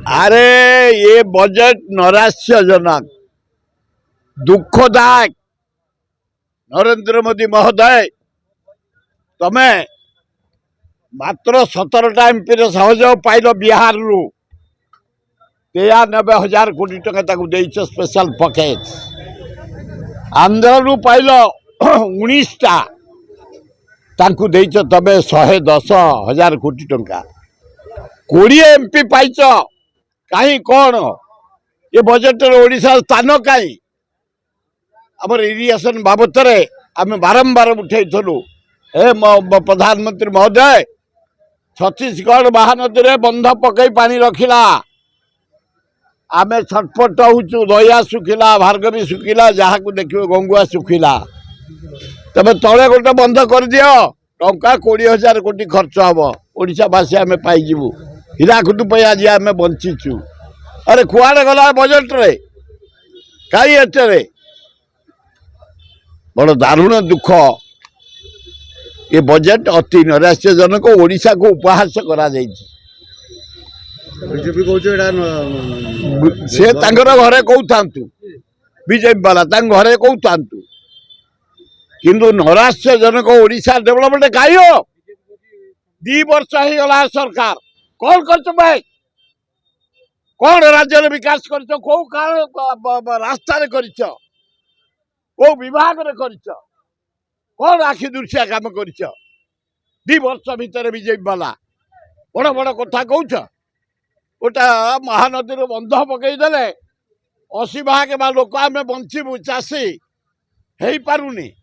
अरे ये बजट नैराश्यजनक दुखदायक। नरेंद्र मोदी महोदय तमे मात्र 17टा एमपी सहयोग पाइल बिहार रु 93,000 कोटी टका स्पेशल पैकेज। आंध्र रु पाइल 19टा तबे 110,000 कोटी टका 20 एमपी पाइच कहीं कौन ये बजेट ओडिशा स्थान कहीं आमर इरिगेशन बाबत आम बारंबार उठेलु। हे प्रधानमंत्री महोदय छत्तीसगढ़ महानदी में बंध पकई पानी रखिला आम छटपट होचु। दया सुखिला भार्गवी सुखिला जहाँ को देखिए गंगुआ सुखिला तबे तले गोटे बंध कर दियो टंका 20,000 कोटी खर्च हम ओडिशावासी आम पाइबू हीराकुद आज आम बंचीचु। अरे कुआड़े गला बजेट रे कहीं एटे बड़ दारुण दुख। ये बजेट अति नैराश्यजनक ओडिशा को उपहास करा बीजेपी से घरे कहतु बीजेपी वाला घरे कहतु किंतु नैराश्यजनक ओडिशा डेवलपमेंट कहीं हो 2 वर्ष ही गला सरकार कौन कर भाई कौन राज्य विकास कर रास्तार कर विभाग कौन आखि दृश्या काम कर 2 वर्ष भितर बीजेपी वाला बड़ बड़ कथा कौच गोटा महानदी बंध पकईदे 80 भाग लोक आम बंचबू चाषी हो पारुनी।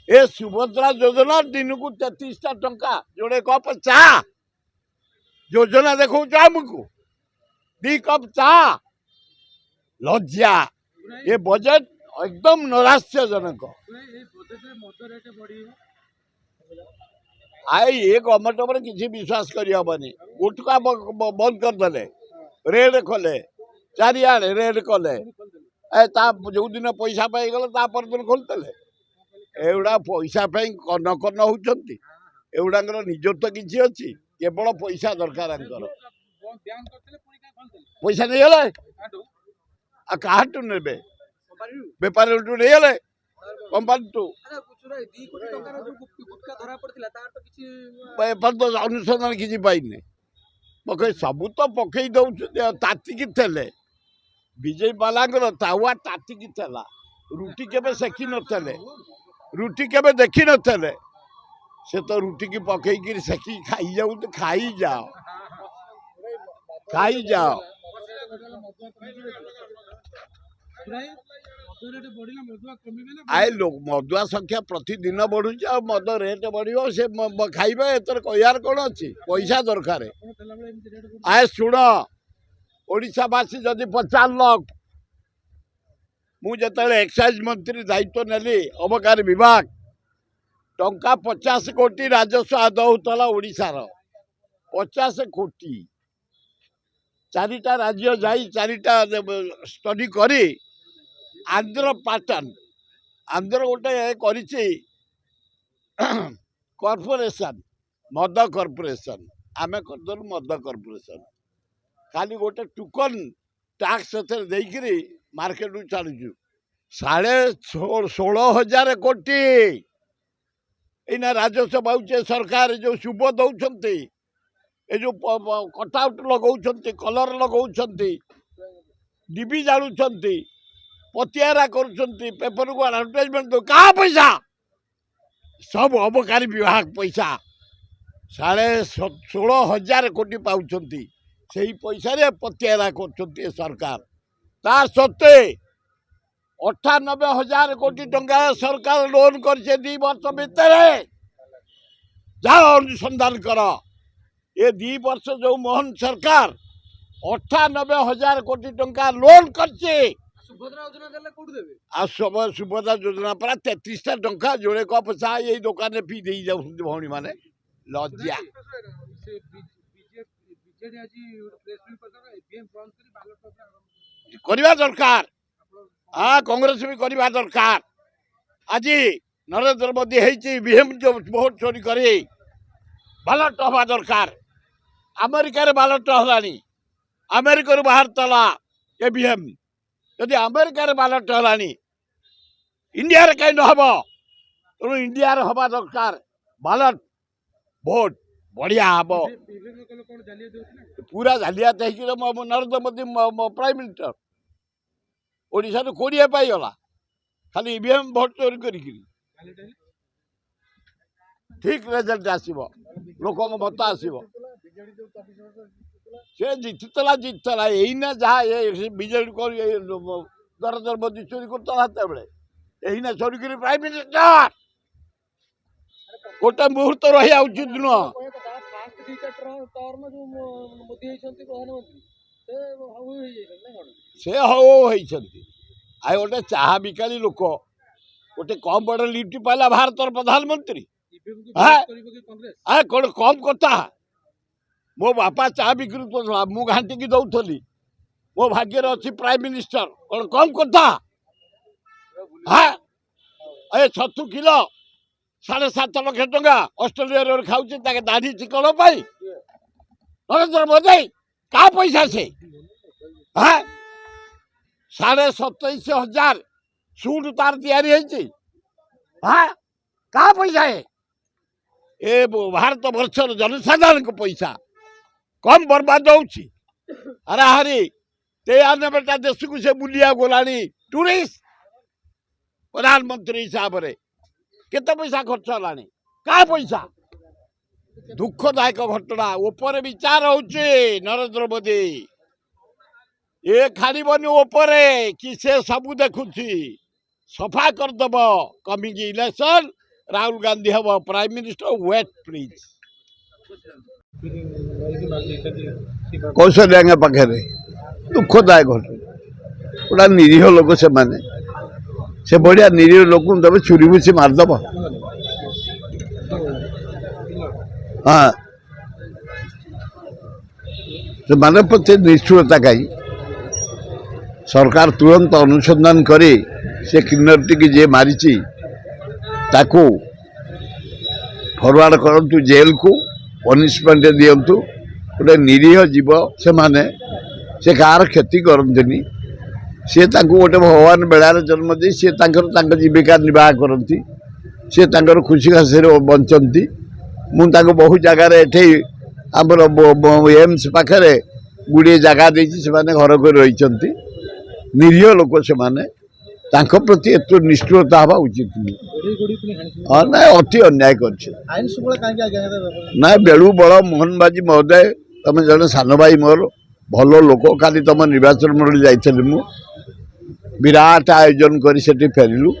ए सुभद्रा योजना दिन को 33टा टंका जोड़े कप चा योजना देखो आमको 2 कप चा लज्जा। ये बजेट एकदम नैराश्यजनक। आई ये गवर्नमेंट पर किसी विश्वास करहबनी गुटका बंद करदे रेड कले चारिआडे रेड कले जो दिन पैसा पाईगल दिन खोलते एगुड़ा पैसा कन कन होती एगुड़ा निजत्व किसी अच्छी केवल पैसा दरकार पैसा नहीं गले काटू ने बेपारी नहीं गले कंपानी टू अनुसंधान किसी पाइने पकई सबू तो पकई दौर तातिकी थे बीजेपी वाला तावा तातिकी थेला रुटी केबे सेकी नथले रुटी केबे देखी नथले से तो रुटी की पकई सेकी खाई जाऊ तो खाई जाओ। आए लोग मदुआ संख्या प्रतिदिन बढ़ुच मद रेट बढ़ से खाइबे एतर कहयार कौन अच्छी पैसा दरकार। आए शुण ओडिशावासी जदि 50 लाख मुझे एक्साइज मंत्री दायित्व नेली अबकारी विभाग टंका 50 कोटी राजस्व आदाय होता ओडिशार 50 कोटी 4टा राज्य जाई 4टा स्टडी करी आंध्र पैटर्न आंध्र गोटे कॉर्पोरेशन मद कॉर्पोरेशन आम करदेलु मद कॉर्पोरेशन खाली गोटे टोकन टैक्स देकरी मार्केट चलुचु 16,500 कोटी एना राजस्व पाचे सरकार जो शुभ दौरान ये जो कटआउट लगे कलर लगे डिबी जालुंट पतियारा पेपर को आडभटाइजमेंट दो क्या पैसा सब अबकारी विभाग पैसा 16,500 कोटी पाँच से पैसा रे पतियारा कर सरकार ता सत्वे 98,000 कोटी टंका सरकार लोन कर 2 वर्ष भितर जाओ अनुसंधान कर ये 2 वर्ष जो मोहन सरकार 98,000 कोटी टंका लोन कर सुभद्रा योजना पर 33टा टंका जोड़े कप चा यही दुकान पी दे जाऊँ भौणी मैंने लज्जा। करवा दरकार हाँ कांग्रेस भी करवा दरकार। आज नरेंद्र मोदी है जो भोट चोरी कर बालट हवा दरकार अमेरिकार बालट हलानी अमेरिकार बाहर तला ईवीएम जदि अमेरिकार बालट हलानी इंडिया रे कहीं नहब तेणु इंडिया हवा दरकार बालट भोट बढ़िया हम पूरा जालियात नरेंद्र मोदी प्राइम मिनिस्टर ओडिशा तो 20 पाईगला खाली ईवीएम भोट चोरी कर ठीक रिजल्ट आसो लोक मत आसो से जीतला यहीना जहाँ बीजेडी नरेंद्र मोदी चोरी करता बेले यहीना चोरी कर प्राइम मिनिस्टर गोटे मुहूर्त रही उचित नुह से होती आ गोटे चाह बिकाली लोक गोटे कम बड़ लिफ्ट पाला भारत प्रधानमंत्री कौन कम कथा मो बापा चाह बिक्री कर मु घाटिकी दौली मो भाग्य अच्छी प्राइम मिनिस्टर कौन कम कथा हाँ छतु किलो 7.5 लाख टंका ऑस्ट्रेलिया खाऊे दाढ़ी चिकन पाई नरेंद्र मोदी क्या पैसा से हाँ 27,500 सूट तार तैयारी हाँ क्या पैसा है ए भारत वर्षर जनसाधारण को पैसा कम बर्बाद होची अरे हरी ते आने बेटा देश को से बुलिया गलानी टूरिस्ट प्रधानमंत्री हिसाब से केते पैसा खर्च हलानी क्या पैसा दुखदायक घटना ऊपर विचार होचे नरेंद्र मोदी ये खाड़बनी ऊपर कि से सबू देखुची सफा करदब कमिंग इलेक्शन राहुल गांधी हम prime minister wait please Kaushalya पाखे दुखदायक घटना गोटा निरीह लोक से बढ़िया निरीह लोक तब चुरी बुची मारदब हाँ से माने प्रति निष्ठुरता कहीं सरकार तुरंत अनुसंधान करे से किन्नरटी की जे मारी ताकू फरवर्ड करतु जेल को पनिशमेंट दिंतु गोटे निरीह जीव से माने से कार क्षति करते सी गोटे भगवान बेड़ार जन्म दे सी जीविका निर्वाह करती सी खुशी खासी बंचती मुझे बहु जगार ये आमर एम्स पाखे गुड़े जगह देती घर को रही निरीह लोक से प्रति एत निष्ठुरता हवा उचित हाँ ना अति अन्याय कर बेलू बड़ मोहन बाजी महोदय तुम जन सान भाई मोर भल लोक खाली तुम निर्वाचन मंडली जाइली विराट आयोजन कर फेरिलु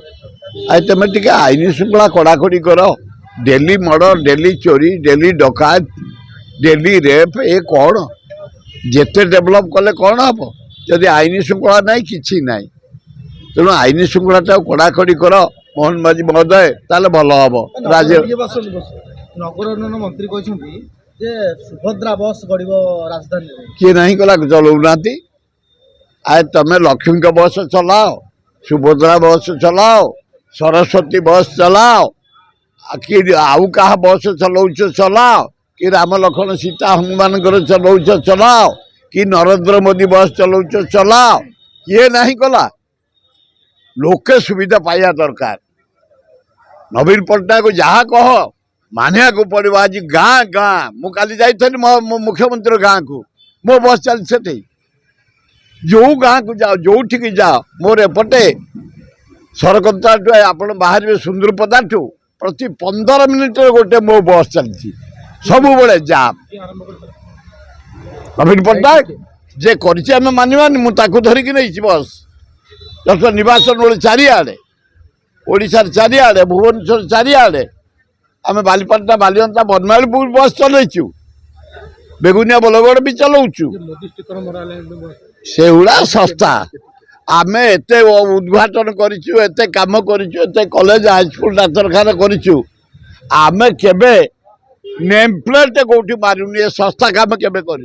तुम टे आईन श्रृंखला कड़ाकड़ी कर डेली मर्डर डेली चोरी डेली डकायत डेली रेप ये कौन जिते डेभलप कले कौन हम जदि आईन श्रृंखला ना कि ना तेणु आईन श्रृंखला कड़ाकड़ी कर मोहन माझी महोदय ताले भल हम राज्य नगर उन्नयन मंत्री सुभद्रा बस गड़ब राजधानी किए नहीं कला चलाऊना आए तुम लक्ष्मी का बस चलाओ सुभद्रा बस चलाओ सरस्वती बस चलाओ कि आउ कहा बस चलाउछ चलाओ कि राम लक्ष्मण सीता हनुमान चलाउछ चलाओ कि नरेंद्र मोदी बस चलाउछ चलाओ किए नहीं कला लोके सुविधा पाइबा दरकार नवीन पट्टनायक जहाँ कह मानिया को पड़ो आज गाँ गाँ मुझे जाइली मुख्यमंत्री गाँ को मो बस चल से जो गाँ को जाओ जो जाओ मोर एपटे सरकता आप बाहर सुंदरपदा प्रति 15 मिनिट गोटे मो बस चलती सब बड़े जाम नवीन पट्टनायक जे कर मानवानी मुझे धरिकी नहीं बस दस निर्वाचन बेले चारिआडे ओडिशार चारिआडे भुवनेश्वर चारिआडे आम बालीपाटना बालिअंता बनमालीपुर बस चलु बेगुनिया बलगढ़ भी चलाऊँ से गुड़ा सस्ता आम एत उद्घाटन करते कम करते कॉलेज हाईस्कूल डाक्तरखाना करें केबे नेम प्लेट कौटी मारूनी सस्ता काम केबे कर